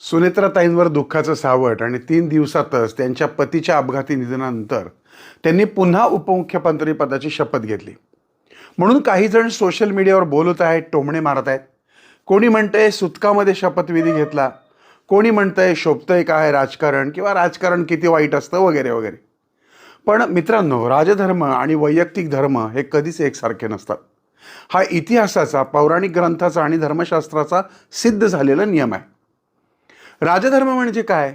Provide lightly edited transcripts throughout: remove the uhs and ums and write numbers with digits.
सुनेत्राताईंवर दुःखाचं सावट आणि 3 दिवसातच त्यांच्या पतीच्या अपघाती निधनानंतर त्यांनी पुन्हा उपमुख्यमंत्री पदाची शपथ घेतली. म्हणून काही जण सोशल मीडियावर बोलत आहेत, टोमणे मारत आहेत. कोणी म्हणतंय सुतकामध्ये शपथविधी घेतला, कोणी म्हणतंय शोभतंय काय राजकारण किंवा राजकारण किती वाईट असतं वगैरे वगैरे. पण मित्रांनो, राजधर्म आणि वैयक्तिक धर्म हे कधीच एकसारखे नसतात. हा इतिहासाचा, पौराणिक ग्रंथाचा आणि धर्मशास्त्राचा सिद्ध झालेला नियम आहे. राजधर्म म्हणजे काय?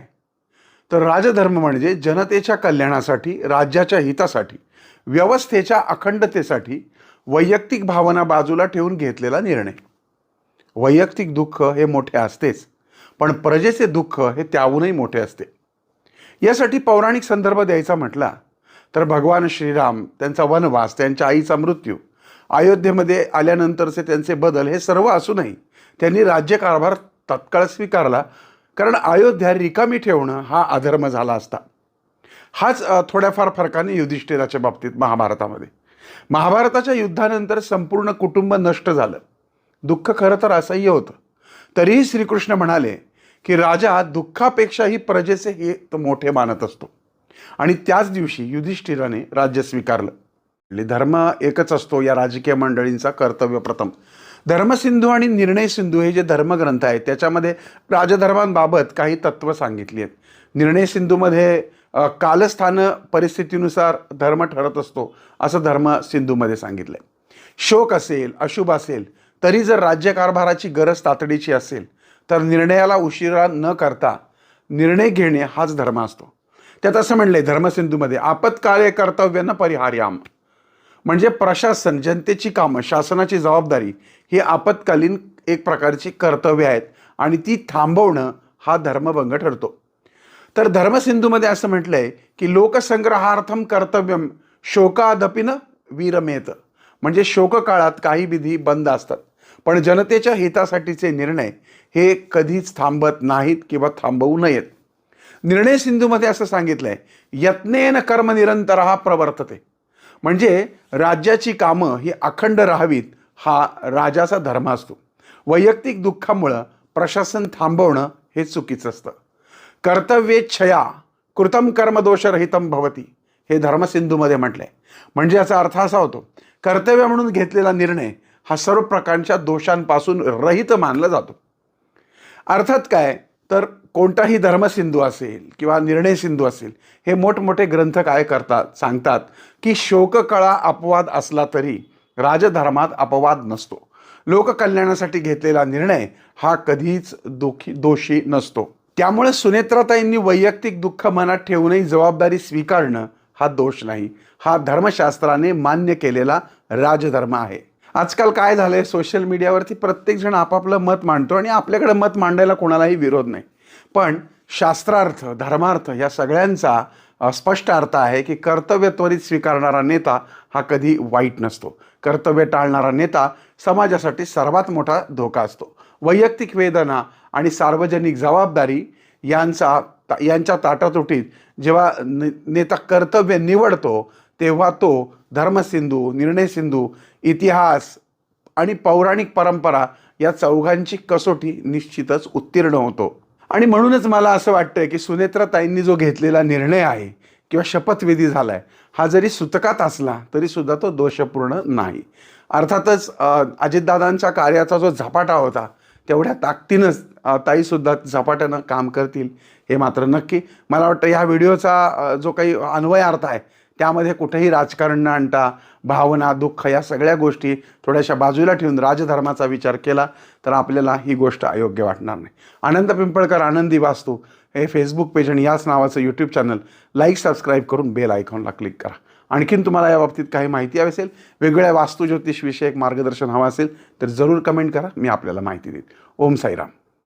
तर राजधर्म म्हणजे जनतेच्या कल्याणासाठी, राज्याच्या हितासाठी, व्यवस्थेच्या अखंडतेसाठी वैयक्तिक भावना बाजूला ठेवून घेतलेला निर्णय. वैयक्तिक दुःख हे मोठे असतेच, पण प्रजेचे दुःख हे त्याहूनही मोठे असते. यासाठी पौराणिक संदर्भ द्यायचा म्हटला तर भगवान श्रीराम, त्यांचा वनवास, त्यांच्या आईचा मृत्यू, अयोध्येमध्ये आल्यानंतरचे त्यांचे बदल हे सर्व असूनही त्यांनी राज्यकारभार तत्काळ स्वीकारला, कारण अयोध्या रिकामी ठेवणं हा अधर्म झाला असता. हाच थोड्याफार फरकाने युधिष्ठिराच्या बाबतीत महाभारताच्या युद्धानंतर संपूर्ण कुटुंब नष्ट झालं. दुःख खरं तर असह्य होतं. तरीही श्रीकृष्ण म्हणाले की राजा दुःखापेक्षाही प्रजेचे हित मोठे मानत असतो. आणि त्याच दिवशी युधिष्ठिराने राज्य स्वीकारलं. धर्म एकच असतो या राजकीय मंडळींचा कर्तव्य प्रथम. धर्मसिंधू आणि निर्णय सिंधू हे जे धर्मग्रंथ आहेत त्याच्यामध्ये राजधर्मांबाबत काही तत्त्व सांगितली आहेत. निर्णय सिंधूमध्ये कालस्थान परिस्थितीनुसार धर्म ठरत असतो असं धर्म सिंधूमध्ये सांगितलं आहे. शोक असेल, अशुभ असेल, तरी जर राज्यकारभाराची गरज तातडीची असेल तर निर्णयाला उशिरा न करता निर्णय घेणे हाच धर्म असतो. त्यात असं म्हणलंय धर्मसिंधूमध्ये, आपत्काळे कर्तव्यानं परिहार्याम. म्हणजे प्रशासन, जनतेची कामं, शासनाची जबाबदारी ही आपत्कालीन एक प्रकारची कर्तव्य आहेत आणि ती थांबवणं हा धर्मभंग ठरतो. तर धर्मसिंधूमध्ये असं म्हटलंय की लोकसंग्रहार्थम कर्तव्यम शोकादपिन वीरमेत. म्हणजे शोककाळात काही विधी बंद असतात, पण जनतेच्या हितासाठीचे निर्णय हे कधीच थांबत नाहीत किंवा थांबवू नयेत. निर्णय सिंधूमध्ये असं सांगितलंय, यत्नेन कर्म निरंतरः प्रवर्तते. म्हणजे राज्याची कामं ही अखंड राहावीत हा राजाचा धर्म असतो. वैयक्तिक दुःखामुळं प्रशासन थांबवणं हे चुकीचं असतं. कर्तव्येच्छया कृतम कर्म दोषरहितम भवती हे धर्मसिंधूमध्ये म्हटलंय. म्हणजे याचा अर्थ असा होतो, कर्तव्य म्हणून घेतलेला निर्णय हा सर्व प्रकारच्या दोषांपासून रहित मानला जातो. अर्थात काय, तर कोणताही धर्मसिंधू असेल किंवा निर्णय सिंधू असेल, हे मोठमोठे ग्रंथ काय करतात, सांगतात की शोककळा अपवाद असला तरी राजधर्मात अपवाद नसतो. लोककल्याणासाठी घेतलेला निर्णय हा कधीच दोषी नसतो. त्यामुळे सुनेत्राताईंनी वैयक्तिक दुःख मनात ठेवूनही जबाबदारी स्वीकारणं हा दोष नाही, हा धर्मशास्त्राने मान्य केलेला राजधर्म आहे. आजकाल काय झालंय, सोशल मीडियावरती प्रत्येकजण आपापलं मत मांडतो आणि आपल्याकडे मत मांडायला कोणालाही विरोध नाही. पण शास्त्रार्थ, धर्मार्थ या सगळ्यांचा स्पष्ट अर्थ आहे की कर्तव्य त्वरित स्वीकारणारा नेता हा कधी वाईट नसतो. कर्तव्य टाळणारा नेता समाजासाठी सर्वात मोठा धोका असतो. वैयक्तिक वेदना आणि सार्वजनिक जबाबदारी यांच्या ताटातुटीत जेव्हा नेता कर्तव्य निवडतो तेव्हा तो धर्मसिंधू, निर्णय सिंधू, इतिहास आणि पौराणिक परंपरा या चौघांची कसोटी निश्चितच उत्तीर्ण होतो. आणि म्हणूनच मला असं वाटतंय की सुनेत्राताईंनी जो घेतलेला निर्णय आहे किंवा शपथविधी झालाय हा जरी सुतकात असला तरी सुद्धा तो दोषपूर्ण नाही. अर्थातच अजितदादांच्या कार्याचा जो झपाटा होता तेवढ्या ताकदीनंच ताईसुद्धा झपाट्यानं काम करतील हे मात्र नक्की. मला वाटतं ह्या व्हिडिओचा जो काही अन्वय अर्थ आहे त्यामध्ये कुठेही राजकारण न आणता भावना, दुःख या सगळ्या गोष्टी थोड्याशा बाजूला ठेवून राजधर्माचा विचार केला तर आपल्याला ही गोष्ट अयोग्य वाटणार नाही. आनंद पिंपळकर आनंदी वास्तू हे फेसबुक पेज आणि याच नावाचं यूट्यूब चॅनल लाईक, सबस्क्राईब करून बेल आयकॉनला क्लिक करा. आणखीन तुम्हाला या बाबतीत काही माहिती हवी असेल, वेगवेगळ्या वास्तू ज्योतिष विषयक मार्गदर्शन हवं असेल तर जरूर कमेंट करा, मी आपल्याला माहिती देईन. ओम साईराम.